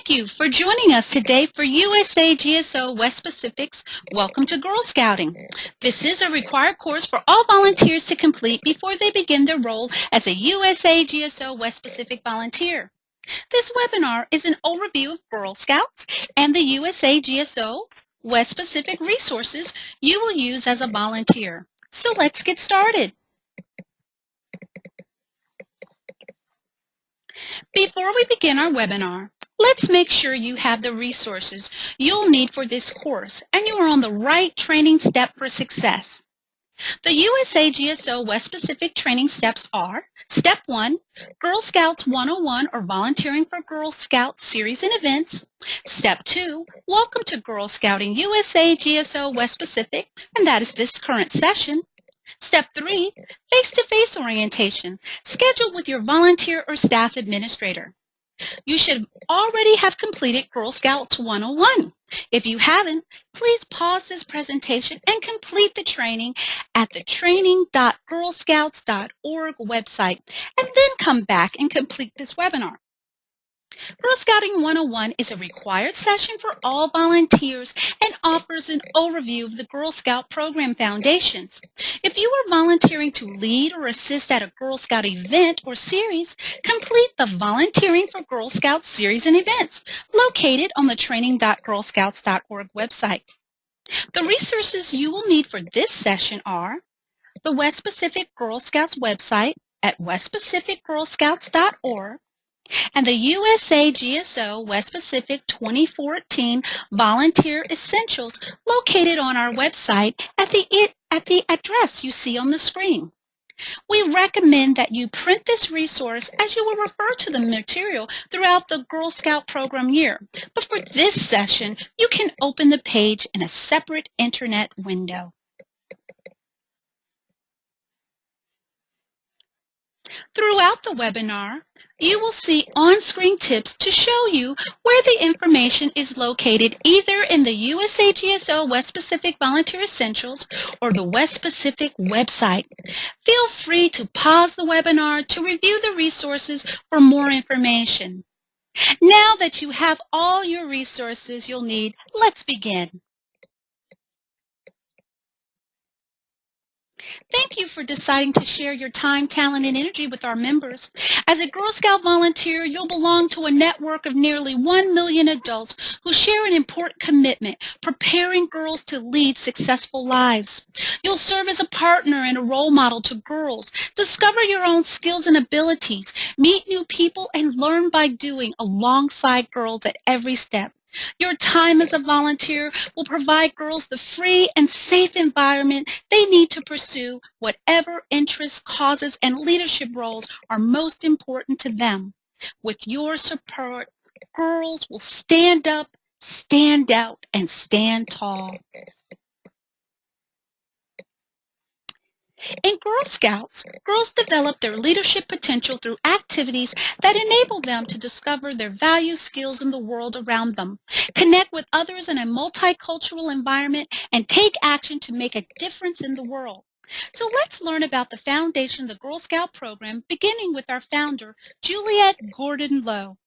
Thank you for joining us today for USAGSO West Pacific's Welcome to Girl Scouting. This is a required course for all volunteers to complete before they begin their role as a USAGSO West Pacific volunteer. This webinar is an overview of Girl Scouts and the USAGSO West Pacific resources you will use as a volunteer. So let's get started. Before we begin our webinar, let's make sure you have the resources you'll need for this course and you are on the right training step for success. The USAGSO West Pacific training steps are: Step 1, Girl Scouts 101 or Volunteering for Girl Scouts series and events. Step 2, Welcome to Girl Scouting USAGSO West Pacific, and that is this current session. Step 3, face-to-face orientation, scheduled with your volunteer or staff administrator. You should already have completed Girl Scouts 101. If you haven't, please pause this presentation and complete the training at the training.girlscouts.org website, and then come back and complete this webinar. Girl Scouting 101 is a required session for all volunteers and offers an overview of the Girl Scout program foundations. If you are volunteering to lead or assist at a Girl Scout event or series, complete the Volunteering for Girl Scouts series and events located on the training.girlscouts.org website. The resources you will need for this session are the West Pacific Girl Scouts website at westpacificgirlscouts.org, and the USAGSO West Pacific 2014 Volunteer Essentials located on our website at the address you see on the screen. We recommend that you print this resource as you will refer to the material throughout the Girl Scout program year. But for this session, you can open the page in a separate internet window. Throughout the webinar, you will see on-screen tips to show you where the information is located either in the USAGSO West Pacific Volunteer Essentials or the West Pacific website. Feel free to pause the webinar to review the resources for more information. Now that you have all your resources you'll need, let's begin. Thank you for deciding to share your time, talent, and energy with our members. As a Girl Scout volunteer, you'll belong to a network of nearly 1 million adults who share an important commitment, preparing girls to lead successful lives. You'll serve as a partner and a role model to girls, discover your own skills and abilities, meet new people, and learn by doing alongside girls at every step. Your time as a volunteer will provide girls the free and safe environment they need to pursue whatever interests, causes, and leadership roles are most important to them. With your support, girls will stand up, stand out, and stand tall. In Girl Scouts, girls develop their leadership potential through activities that enable them to discover their values, skills in the world around them, connect with others in a multicultural environment, and take action to make a difference in the world. So let's learn about the foundation of the Girl Scout program, beginning with our founder, Juliette Gordon Low.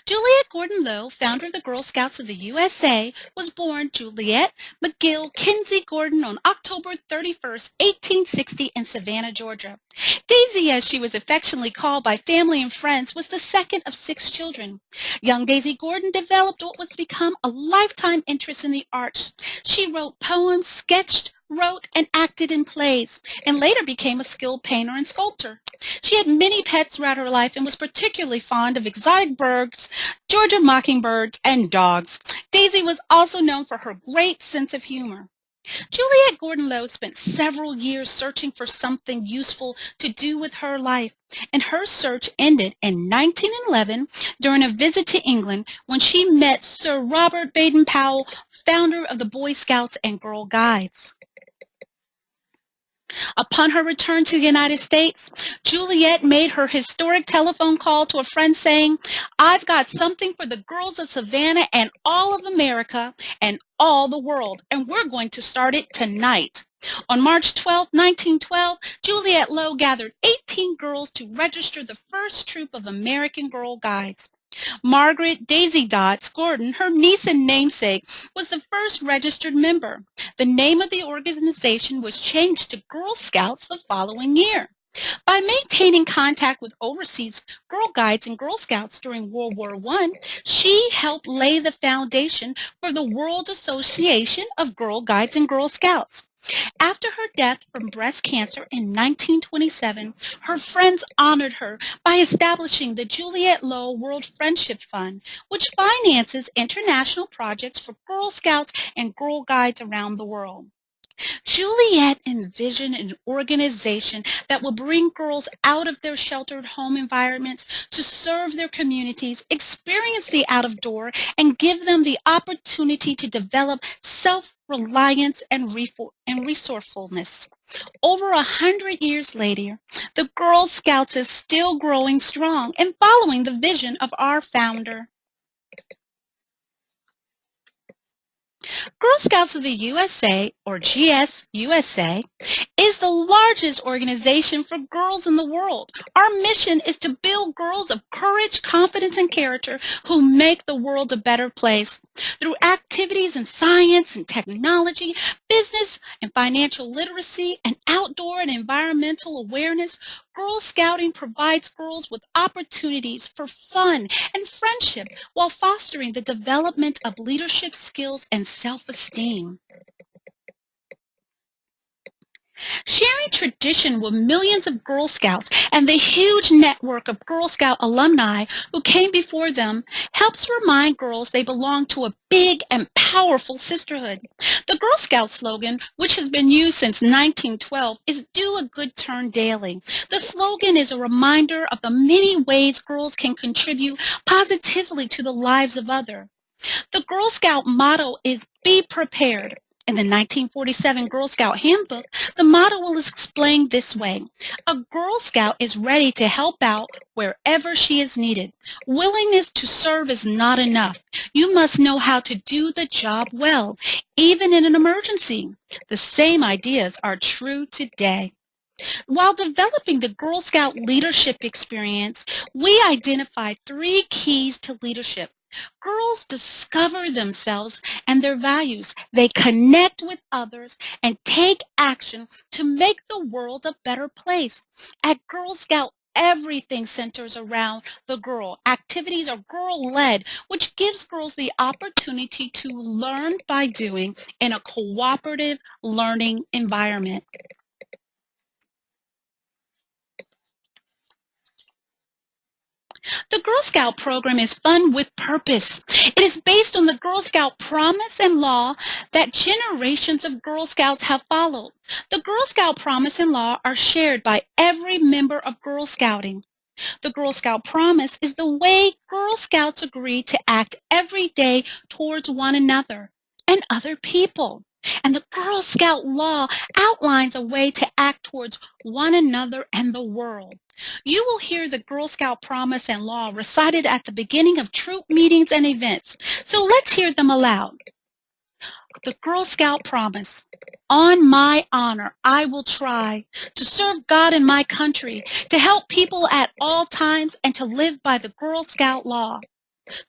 Juliette Gordon Low, founder of the Girl Scouts of the USA, was born Juliette McGill Kinsey Gordon on October 31st, 1860 in Savannah, Georgia. Daisy, as she was affectionately called by family and friends, was the second of 6 children. Young Daisy Gordon developed what was to become a lifetime interest in the arts. She wrote poems, sketched, wrote, and acted in plays, and later became a skilled painter and sculptor. She had many pets throughout her life and was particularly fond of exotic birds, Georgia mockingbirds, and dogs. Daisy was also known for her great sense of humor. Juliette Gordon Low spent several years searching for something useful to do with her life, and her search ended in 1911 during a visit to England when she met Sir Robert Baden-Powell, founder of the Boy Scouts and Girl Guides. Upon her return to the United States, Juliette made her historic telephone call to a friend saying, "I've got something for the girls of Savannah and all of America and all the world, and we're going to start it tonight." On March 12, 1912, Juliette Low gathered 18 girls to register the first troop of American Girl Guides. Margaret Daisy Dodds Gordon, her niece and namesake, was the first registered member. The name of the organization was changed to Girl Scouts the following year. By maintaining contact with overseas Girl Guides and Girl Scouts during World War I, she helped lay the foundation for the World Association of Girl Guides and Girl Scouts. After her death from breast cancer in 1927, her friends honored her by establishing the Juliet Low World Friendship Fund, which finances international projects for Girl Scouts and Girl Guides around the world. Juliet envisioned an organization that will bring girls out of their sheltered home environments to serve their communities, experience the out-of-door, and give them the opportunity to develop self-reliance and resourcefulness. Over 100 years later, the Girl Scouts is still growing strong and following the vision of our founder. Girl Scouts of the USA, or GSUSA, is the largest organization for girls in the world. Our mission is to build girls of courage, confidence, and character who make the world a better place. Through activities in science and technology, business and financial literacy, and outdoor and environmental awareness, Girl Scouting provides girls with opportunities for fun and friendship while fostering the development of leadership skills and self-esteem. Sharing tradition with millions of Girl Scouts and the huge network of Girl Scout alumni who came before them helps remind girls they belong to a big and powerful sisterhood. The Girl Scout slogan, which has been used since 1912, is "Do a good turn daily." The slogan is a reminder of the many ways girls can contribute positively to the lives of others. The Girl Scout motto is "Be prepared." In the 1947 Girl Scout Handbook, the motto is explained this way: a Girl Scout is ready to help out wherever she is needed. Willingness to serve is not enough. You must know how to do the job well, even in an emergency. The same ideas are true today. While developing the Girl Scout leadership experience, we identified 3 keys to leadership. Girls discover themselves and their values. They connect with others and take action to make the world a better place. At Girl Scout, everything centers around the girl. Activities are girl-led, which gives girls the opportunity to learn by doing in a cooperative learning environment. The Girl Scout program is fun with purpose. It is based on the Girl Scout promise and law that generations of Girl Scouts have followed. The Girl Scout promise and law are shared by every member of Girl Scouting. The Girl Scout promise is the way Girl Scouts agree to act every day towards one another and other people. And the Girl Scout law outlines a way to act towards one another and the world. You will hear the Girl Scout promise and law recited at the beginning of troop meetings and events. So let's hear them aloud. The Girl Scout promise. On my honor, I will try to serve God and my country, to help people at all times, and to live by the Girl Scout law.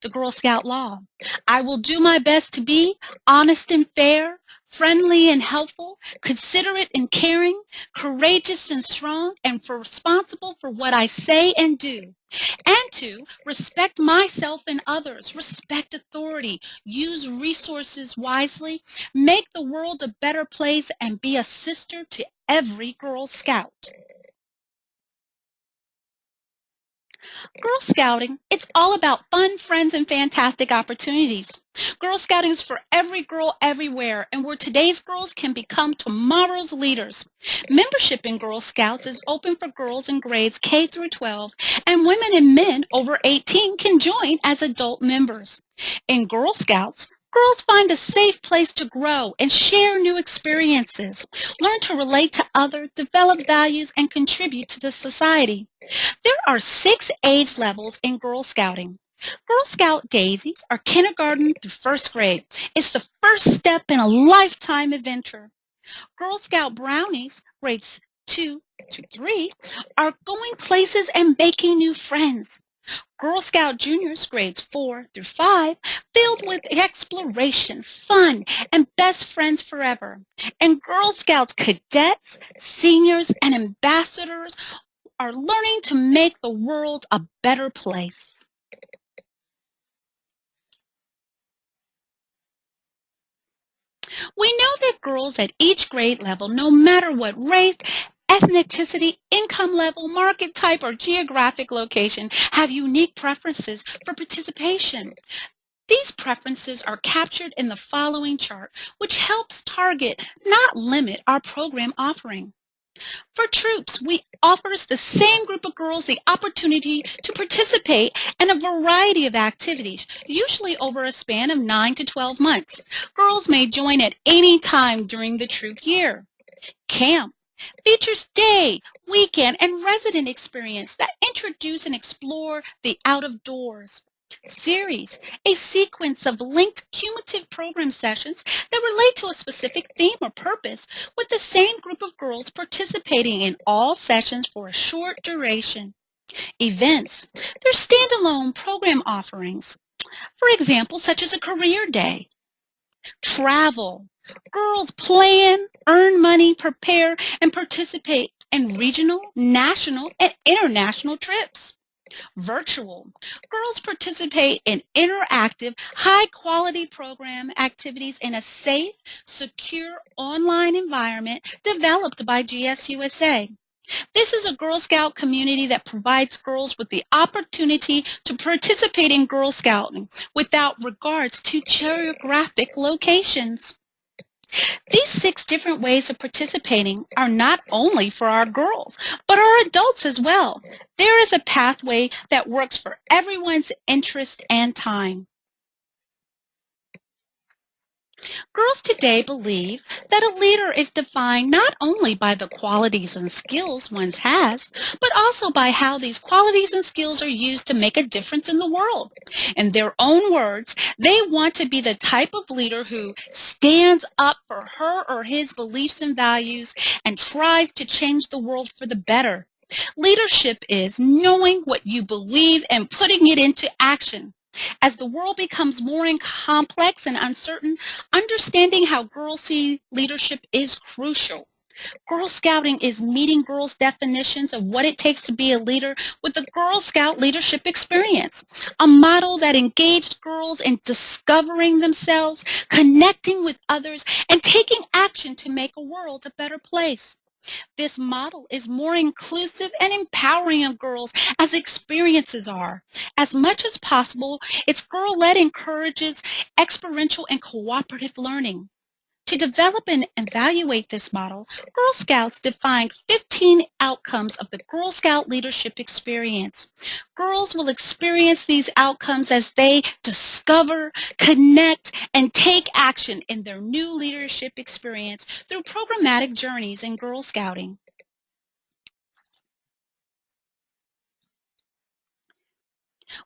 The Girl Scout law. I will do my best to be honest and fair, friendly and helpful, considerate and caring, courageous and strong, and responsible for what I say and do. And to respect myself and others, respect authority, use resources wisely, make the world a better place, and be a sister to every Girl Scout. Girl Scouting, it's all about fun, friends, and fantastic opportunities. Girl Scouting is for every girl everywhere, and where today's girls can become tomorrow's leaders. Membership in Girl Scouts is open for girls in grades K through 12, and women and men over 18 can join as adult members. In Girl Scouts, girls find a safe place to grow and share new experiences, learn to relate to others, develop values, and contribute to the society. There are 6 age levels in Girl Scouting. Girl Scout Daisies are kindergarten through 1st grade. It's the first step in a lifetime adventure. Girl Scout Brownies, grades 2 to 3, are going places and making new friends. Girl Scout juniors grades 4 through 5 filled with exploration, fun, and best friends forever. And Girl Scouts cadets, seniors, and ambassadors are learning to make the world a better place. We know that girls at each grade level, no matter what race, ethnicity, income level, market type, or geographic location, have unique preferences for participation. These preferences are captured in the following chart, which helps target, not limit, our program offering. For troops, we offers the same group of girls the opportunity to participate in a variety of activities, usually over a span of 9 to 12 months. Girls may join at any time during the troop year. Camp features day, weekend, and resident experience that introduce and explore the out of doors. Series, a sequence of linked cumulative program sessions that relate to a specific theme or purpose with the same group of girls participating in all sessions for a short duration. Events, they're standalone program offerings, for example, such as a career day. Travel, girls plan, earn money, prepare, and participate in regional, national, and international trips. Virtual, girls participate in interactive, high-quality program activities in a safe, secure online environment developed by GSUSA. This is a Girl Scout community that provides girls with the opportunity to participate in Girl Scouting without regards to geographic locations. These 6 different ways of participating are not only for our girls, but our adults as well. There is a pathway that works for everyone's interest and time. Girls today believe that a leader is defined not only by the qualities and skills one has, but also by how these qualities and skills are used to make a difference in the world. In their own words, they want to be the type of leader who stands up for her or his beliefs and values and tries to change the world for the better. Leadership is knowing what you believe and putting it into action. As the world becomes more complex and uncertain, understanding how girls see leadership is crucial. Girl Scouting is meeting girls' definitions of what it takes to be a leader with the Girl Scout leadership experience, a model that engaged girls in discovering themselves, connecting with others, and taking action to make a world a better place. This model is more inclusive and empowering of girls as experiences are. As much as possible, it's girl-led, encourages experiential and cooperative learning. To develop and evaluate this model, Girl Scouts defined 15 outcomes of the Girl Scout leadership experience. Girls will experience these outcomes as they discover, connect, and take action in their new leadership experience through programmatic journeys in Girl Scouting.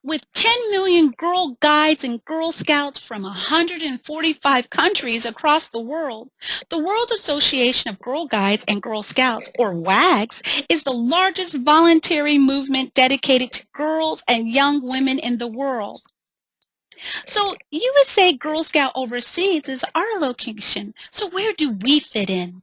With 10 million Girl Guides and Girl Scouts from 145 countries across the world, the World Association of Girl Guides and Girl Scouts, or WAGS, is the largest voluntary movement dedicated to girls and young women in the world. So USA Girl Scout Overseas is our location. So where do we fit in?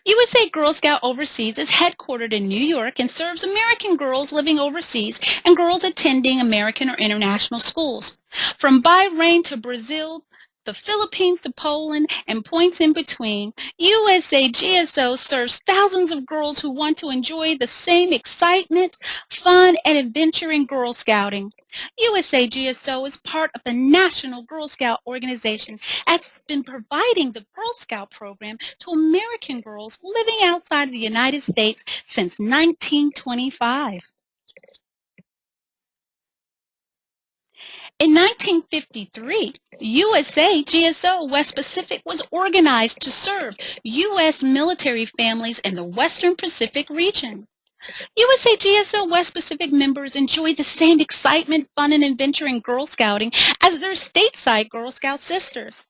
USA Girl Scout Overseas is headquartered in New York and serves American girls living overseas and girls attending American or international schools. From Bahrain to Brazil, the Philippines to Poland, and points in between, USAGSO serves thousands of girls who want to enjoy the same excitement, fun, and adventure in Girl Scouting. USAGSO is part of the National Girl Scout Organization and has been providing the Girl Scout program to American girls living outside of the United States since 1925. In 1953, USA GSO West Pacific was organized to serve U.S. military families in the Western Pacific region. USA GSO West Pacific members enjoy the same excitement, fun, and adventure in Girl Scouting as their stateside Girl Scout sisters.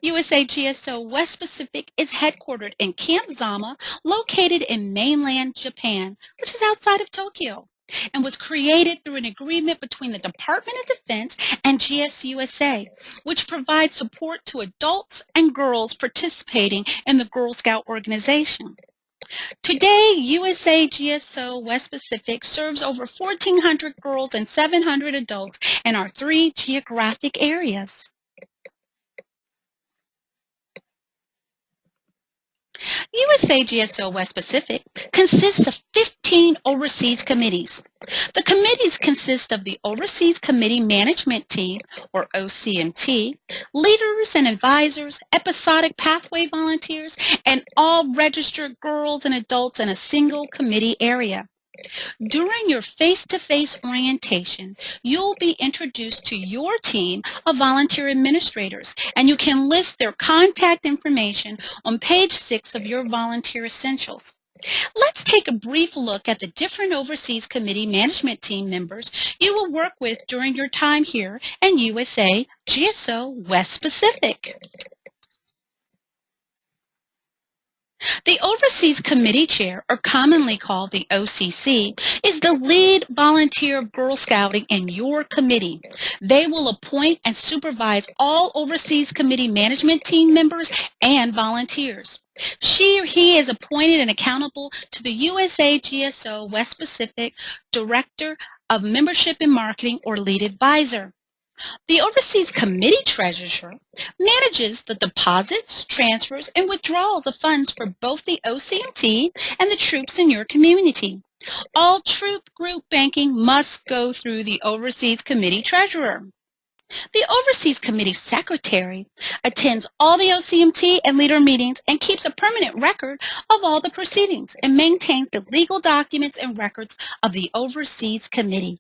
USAGSO West Pacific is headquartered in Camp Zama, located in mainland Japan, which is outside of Tokyo, and was created through an agreement between the Department of Defense and GSUSA, which provides support to adults and girls participating in the Girl Scout organization. Today, USAGSO West Pacific serves over 1,400 girls and 700 adults in our 3 geographic areas. USAGSO West Pacific consists of 15 overseas committees. The committees consist of the Overseas Committee Management Team, or OCMT, leaders and advisors, episodic pathway volunteers, and all registered girls and adults in a single committee area. During your face-to-face orientation, you'll be introduced to your team of volunteer administrators, and you can list their contact information on page 6 of your volunteer essentials. Let's take a brief look at the different Overseas Committee Management Team members you will work with during your time here in USA GSO West Pacific. The Overseas Committee Chair, or commonly called the OCC, is the lead volunteer Girl Scouting in your committee. They will appoint and supervise all Overseas Committee Management Team members and volunteers. She or he is appointed and accountable to the USAGSO West Pacific Director of Membership and Marketing, or Lead Advisor. The Overseas Committee Treasurer manages the deposits, transfers, and withdrawals of funds for both the OCMT and the troops in your community. All troop group banking must go through the Overseas Committee Treasurer. The Overseas Committee Secretary attends all the OCMT and leader meetings and keeps a permanent record of all the proceedings and maintains the legal documents and records of the Overseas Committee.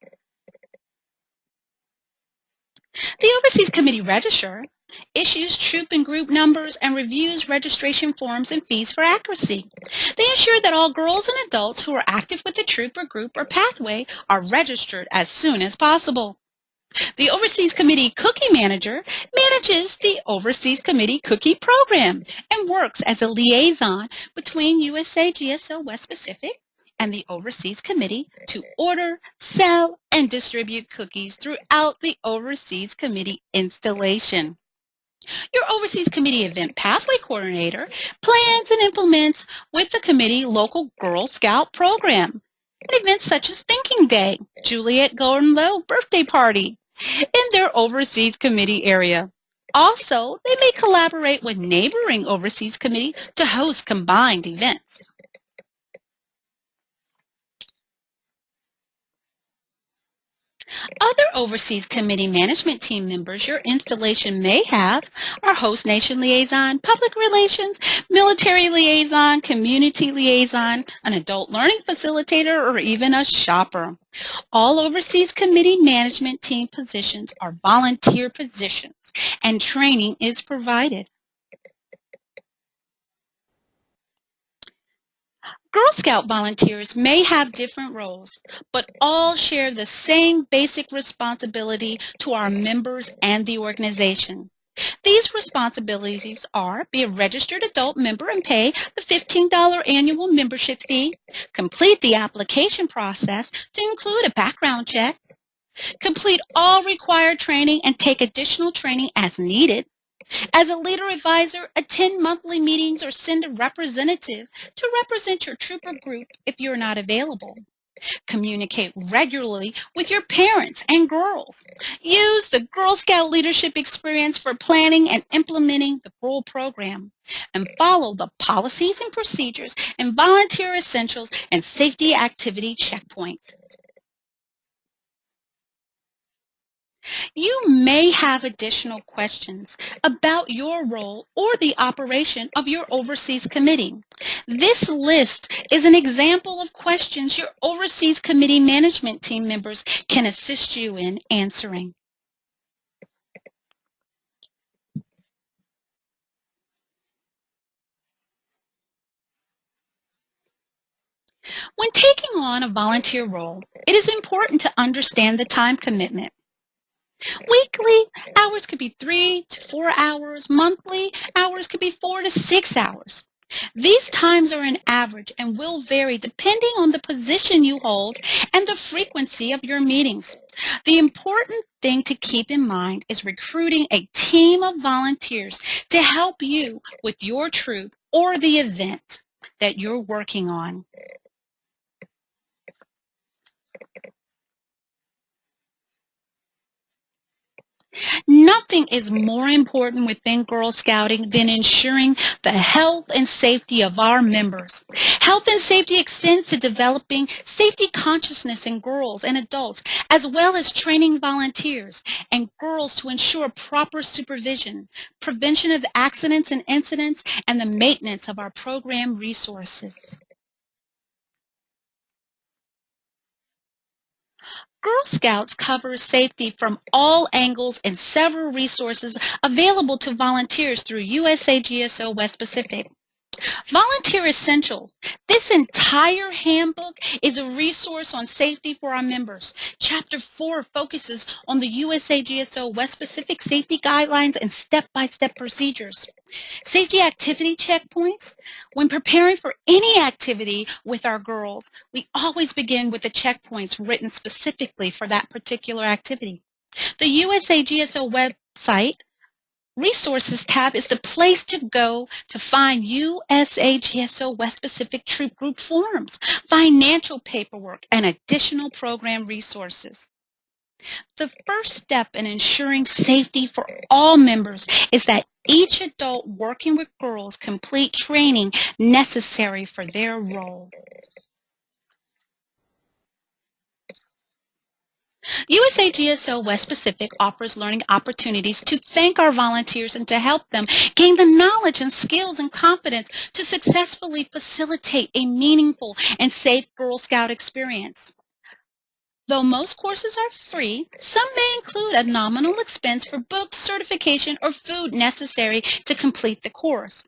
The Overseas Committee Registrar issues troop and group numbers and reviews registration forms and fees for accuracy. They ensure that all girls and adults who are active with the troop or group or pathway are registered as soon as possible. The Overseas Committee Cookie Manager manages the Overseas Committee Cookie Program and works as a liaison between USAGSO West Pacific and the Overseas Committee to order, sell, and distribute cookies throughout the Overseas Committee installation. Your Overseas Committee Event Pathway Coordinator plans and implements with the committee local Girl Scout program and events such as Thinking Day, Juliet Gordon Low birthday party in their Overseas Committee area. Also, they may collaborate with neighboring Overseas Committee to host combined events. Other Overseas Committee Management Team members your installation may have are Host Nation Liaison, Public Relations, Military Liaison, Community Liaison, an Adult Learning Facilitator, or even a shopper. All Overseas Committee Management Team positions are volunteer positions, and training is provided. Girl Scout volunteers may have different roles, but all share the same basic responsibility to our members and the organization. These responsibilities are: be a registered adult member and pay the $15 annual membership fee, complete the application process to include a background check, complete all required training and take additional training as needed. As a leader advisor, attend monthly meetings or send a representative to represent your troop or group if you're not available. Communicate regularly with your parents and girls. Use the Girl Scout leadership experience for planning and implementing the girl program. And follow the policies and procedures and volunteer essentials and safety activity checkpoints. You may have additional questions about your role or the operation of your Overseas Committee. This list is an example of questions your Overseas Committee Management Team members can assist you in answering. When taking on a volunteer role, it is important to understand the time commitment. Weekly hours could be 3 to 4 hours. Monthly hours could be 4 to 6 hours. These times are an average and will vary depending on the position you hold and the frequency of your meetings. The important thing to keep in mind is recruiting a team of volunteers to help you with your troop or the event that you're working on. Nothing is more important within Girl Scouting than ensuring the health and safety of our members. Health and safety extends to developing safety consciousness in girls and adults, as well as training volunteers and girls to ensure proper supervision, prevention of accidents and incidents, and the maintenance of our program resources. Girl Scouts covers safety from all angles and several resources available to volunteers through USAGSO West Pacific. Volunteer Essentials. This entire handbook is a resource on safety for our members. Chapter 4 focuses on the USAGSO West Pacific safety guidelines and step-by-step procedures. Safety activity checkpoints. When preparing for any activity with our girls, we always begin with the checkpoints written specifically for that particular activity. The USAGSO website Resources tab is the place to go to find USAGSO West Pacific Troop Group forms, financial paperwork, and additional program resources. The first step in ensuring safety for all members is that each adult working with girls complete training necessary for their role. USAGSO West Pacific offers learning opportunities to thank our volunteers and to help them gain the knowledge and skills and confidence to successfully facilitate a meaningful and safe Girl Scout experience. Though most courses are free, some may include a nominal expense for books, certification, or food necessary to complete the course.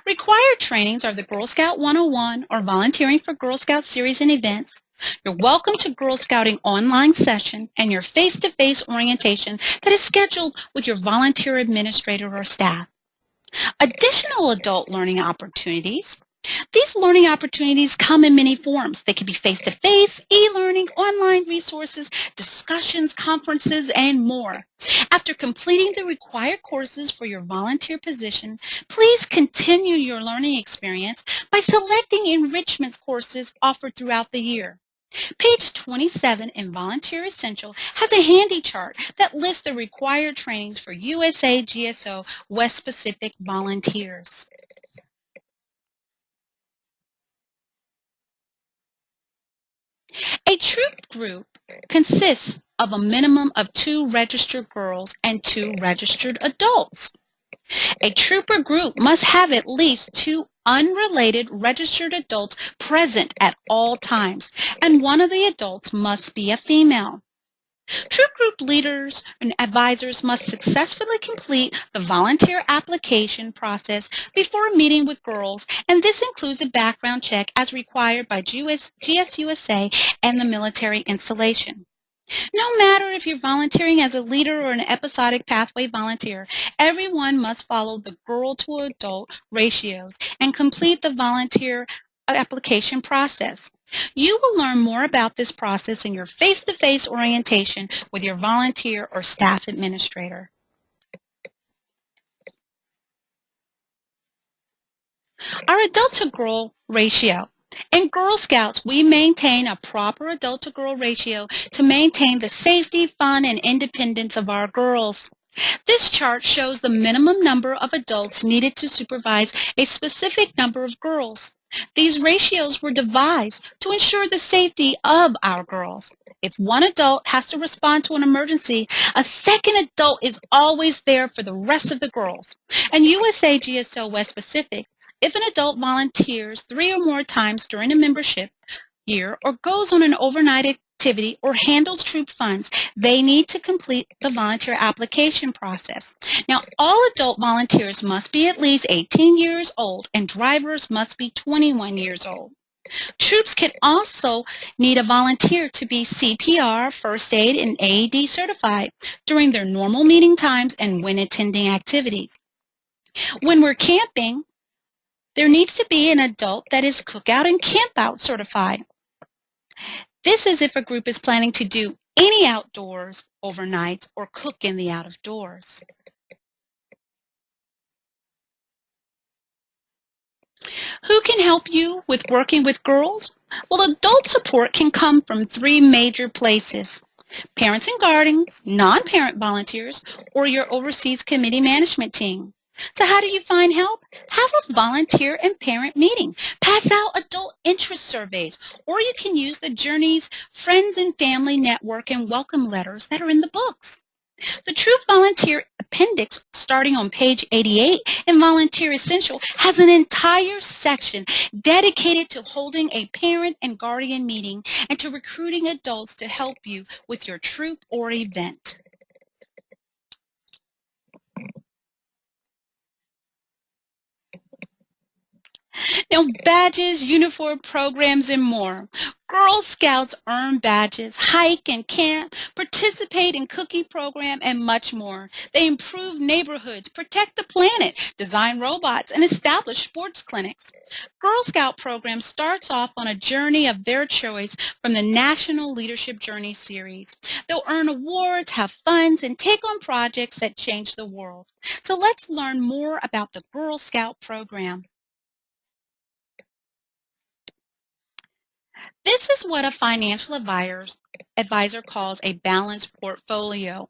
Required trainings are the Girl Scout 101 or Volunteering for Girl Scout series and events, your Welcome to Girl Scouting online session, and your face-to-face orientation that is scheduled with your volunteer administrator or staff. Additional adult learning opportunities. These learning opportunities come in many forms. They can be face-to-face, e-learning, online resources, discussions, conferences, and more. After completing the required courses for your volunteer position, please continue your learning experience by selecting enrichment courses offered throughout the year. Page 27 in Volunteer Essential has a handy chart that lists the required trainings for USAGSO West Pacific volunteers. A troop group consists of a minimum of 2 registered girls and 2 registered adults. A trooper group must have at least 2 unrelated registered adults present at all times, and one of the adults must be a female. Troop group leaders and advisors must successfully complete the volunteer application process before meeting with girls, and this includes a background check as required by GSUSA and the military installation. No matter if you're volunteering as a leader or an episodic pathway volunteer, everyone must follow the girl-to-adult ratios and complete the volunteer application process. You will learn more about this process in your face-to-face orientation with your volunteer or staff administrator. Our adult-to-girl ratio. In Girl Scouts, we maintain a proper adult-to-girl ratio to maintain the safety, fun, and independence of our girls. This chart shows the minimum number of adults needed to supervise a specific number of girls. These ratios were devised to ensure the safety of our girls. If one adult has to respond to an emergency, a second adult is always there for the rest of the girls. And USAGSO West Pacific, if an adult volunteers 3 or more times during a membership year or goes on an overnight activity or handles troop funds, they need to complete the volunteer application process. Now, all adult volunteers must be at least 18 years old and drivers must be 21 years old. Troops can also need a volunteer to be CPR, first aid, and AED certified during their normal meeting times and when attending activities. When we're camping, there needs to be an adult that is cookout and campout certified. This is if a group is planning to do any outdoors, overnights, or cook in the out of doors. Who can help you with working with girls? Well, adult support can come from three major places: parents and guardians, non-parent volunteers, or your overseas committee management team. So how do you find help? Have a volunteer and parent meeting. Pass out adult interest surveys, or you can use the Journey's Friends and Family Network and welcome letters that are in the books. The Troop Volunteer Appendix, starting on page 88 in Volunteer Essential, has an entire section dedicated to holding a parent and guardian meeting and to recruiting adults to help you with your troop or event. Now, badges, uniform programs, and more. Girl Scouts earn badges, hike and camp, participate in cookie program, and much more. They improve neighborhoods, protect the planet, design robots, and establish sports clinics. Girl Scout program starts off on a journey of their choice from the National Leadership Journey series. They'll earn awards, have funds, and take on projects that change the world. So let's learn more about the Girl Scout program. This is what a financial advisor calls a balanced portfolio.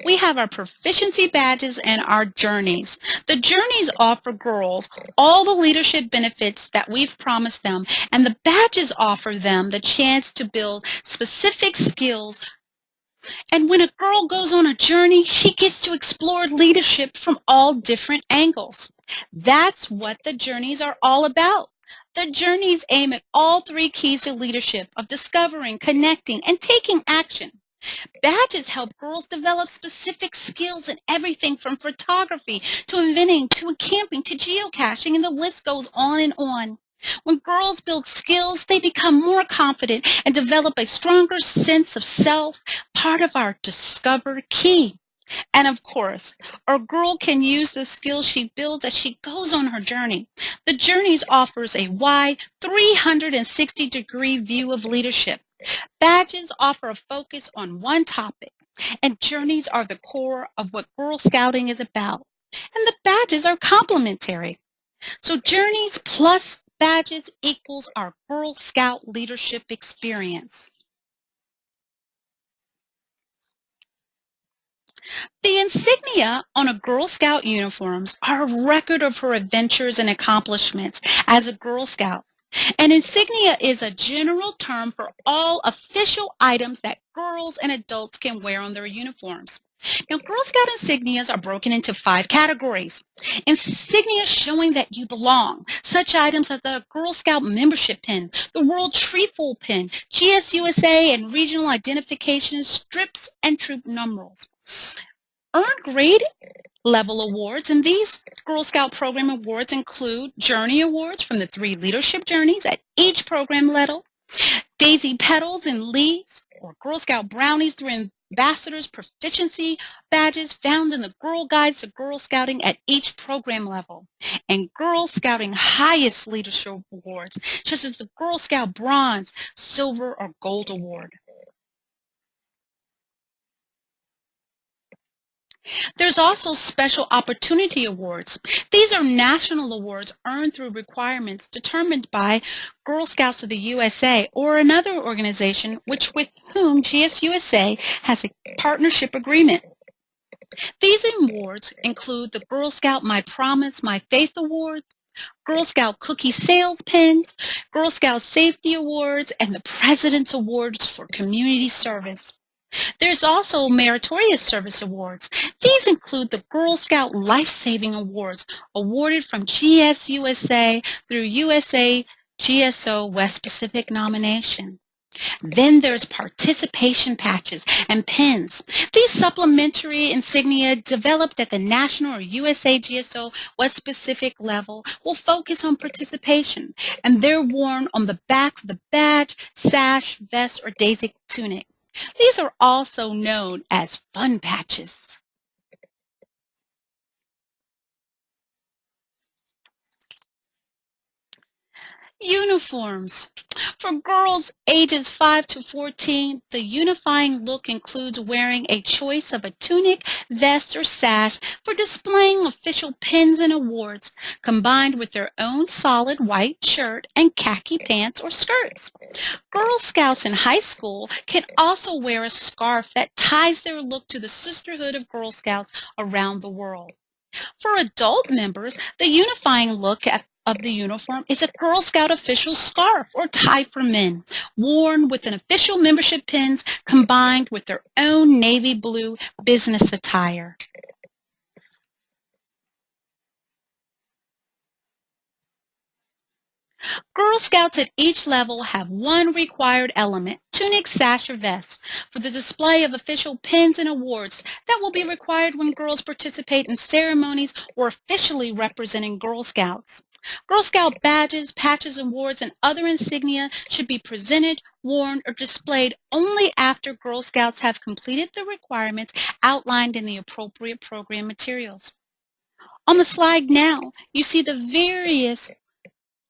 We have our proficiency badges and our journeys. The journeys offer girls all the leadership benefits that we've promised them, and the badges offer them the chance to build specific skills. And when a girl goes on a journey, she gets to explore leadership from all different angles. That's what the journeys are all about. The journeys aim at all three keys to leadership of discovering, connecting, and taking action. Badges help girls develop specific skills in everything from photography to inventing to camping to geocaching, and the list goes on and on. When girls build skills, they become more confident and develop a stronger sense of self, part of our Discover key. And of course, our girl can use the skills she builds as she goes on her journey. The Journeys offers a wide 360-degree view of leadership. Badges offer a focus on one topic, and Journeys are the core of what Girl Scouting is about. And the badges are complementary. So Journeys plus badges equals our Girl Scout leadership experience. The insignia on a Girl Scout uniforms are a record of her adventures and accomplishments as a Girl Scout. An insignia is a general term for all official items that girls and adults can wear on their uniforms. Now, Girl Scout insignias are broken into 5 categories. Insignia showing that you belong. Such items are the Girl Scout membership pin, the World Treeful pin, GSUSA and regional identification strips, and troop numerals. Earned grade level awards, and these Girl Scout program awards include Journey Awards from the 3 leadership journeys at each program level, Daisy Petals and Leaves, or Girl Scout Brownies through Ambassadors Proficiency badges found in the Girl Guides to Girl Scouting at each program level, and Girl Scouting highest leadership awards, such as the Girl Scout Bronze, Silver, or Gold Award. There's also Special Opportunity Awards. These are national awards earned through requirements determined by Girl Scouts of the USA or another organization with whom GSUSA has a partnership agreement. These awards include the Girl Scout My Promise, My Faith Awards, Girl Scout Cookie Sales Pins, Girl Scout Safety Awards, and the President's Awards for Community Service. There's also Meritorious Service Awards. These include the Girl Scout Life Saving Awards, awarded from GSUSA through USAGSO West Pacific nomination. Then there's participation patches and pins. These supplementary insignia developed at the national or USAGSO West Pacific level will focus on participation, and they're worn on the back of the badge, sash, vest, or daisy tunic. These are also known as fun patches. Uniforms. For girls ages 5 to 14, the unifying look includes wearing a choice of a tunic, vest, or sash for displaying official pins and awards, combined with their own solid white shirt and khaki pants or skirts. Girl Scouts in high school can also wear a scarf that ties their look to the Sisterhood of Girl Scouts around the world. For adult members, the unifying look of the uniform is a Girl Scout official scarf or tie for men, worn with an official membership pins combined with their own navy blue business attire. Girl Scouts at each level have one required element, tunic, sash, or vest, for the display of official pins and awards that will be required when girls participate in ceremonies or officially representing Girl Scouts. Girl Scout badges, patches, awards, and other insignia should be presented, worn, or displayed only after Girl Scouts have completed the requirements outlined in the appropriate program materials. On the slide now, you see the various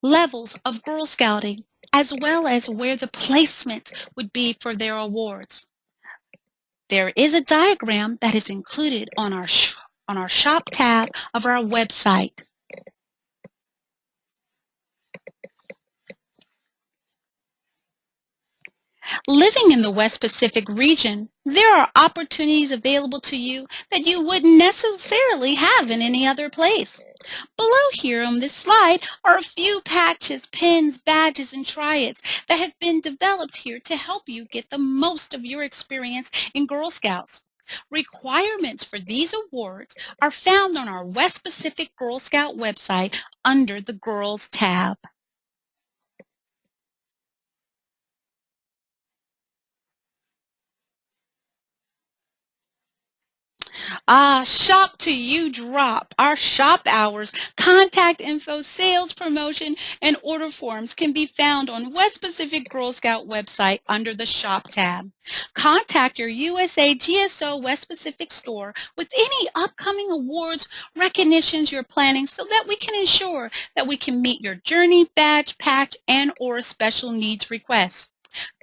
levels of Girl Scouting, as well as where the placement would be for their awards. There is a diagram that is included on our shop tab of our website. Living in the West Pacific region, there are opportunities available to you that you wouldn't necessarily have in any other place. Below here on this slide are a few patches, pins, badges, and triads that have been developed here to help you get the most of your experience in Girl Scouts. Requirements for these awards are found on our West Pacific Girl Scout website under the Girls tab. Shop to you drop. Our shop hours, contact info, sales promotion, and order forms can be found on West Pacific Girl Scout website under the shop tab. Contact your USA GSO West Pacific store with any upcoming awards, recognitions you're planning so that we can ensure that we can meet your journey, badge, patch, and or special needs requests.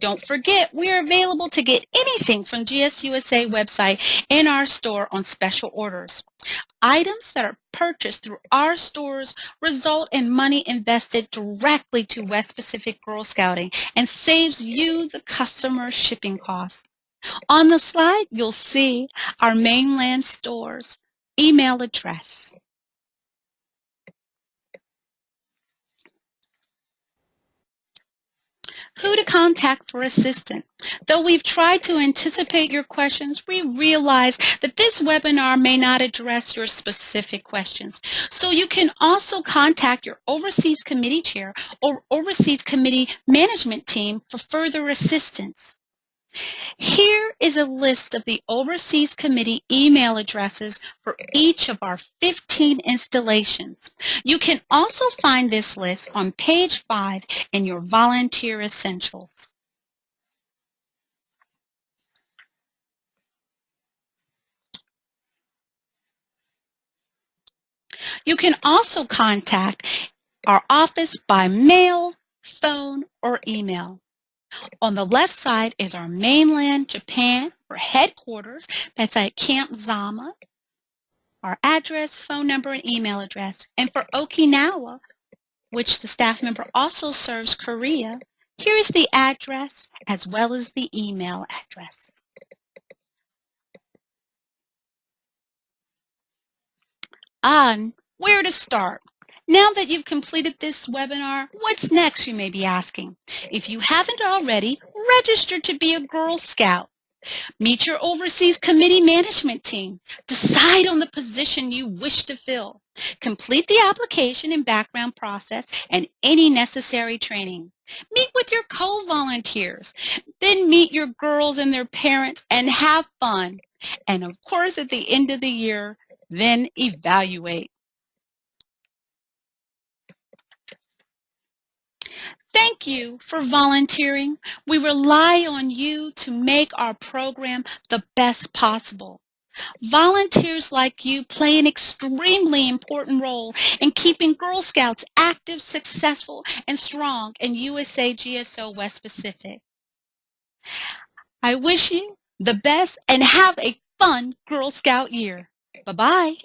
Don't forget, we are available to get anything from GSUSA website in our store on special orders. Items that are purchased through our stores result in money invested directly to West Pacific Girl Scouting and saves you the customer shipping costs. On the slide, you'll see our mainland stores email address. Who to contact for assistance. Though we've tried to anticipate your questions, we realize that this webinar may not address your specific questions. So you can also contact your Overseas Committee Chair or Overseas Committee Management Team for further assistance. Here is a list of the Overseas Committee email addresses for each of our 15 installations. You can also find this list on page 5 in your Volunteer Essentials. You can also contact our office by mail, phone, or email. On the left side is our mainland Japan or headquarters. That's at Camp Zama. Our address, phone number, and email address. And for Okinawa, which the staff member also serves Korea, here is the address as well as the email address. On where to start. Now that you've completed this webinar, what's next, you may be asking? If you haven't already, register to be a Girl Scout. Meet your Overseas Committee Management Team. Decide on the position you wish to fill. Complete the application and background process and any necessary training. Meet with your co-volunteers. Then meet your girls and their parents and have fun. And of course, at the end of the year, then evaluate. Thank you for volunteering. We rely on you to make our program the best possible. Volunteers like you play an extremely important role in keeping Girl Scouts active, successful, and strong in USAGSO West Pacific. I wish you the best and have a fun Girl Scout year. Bye-bye.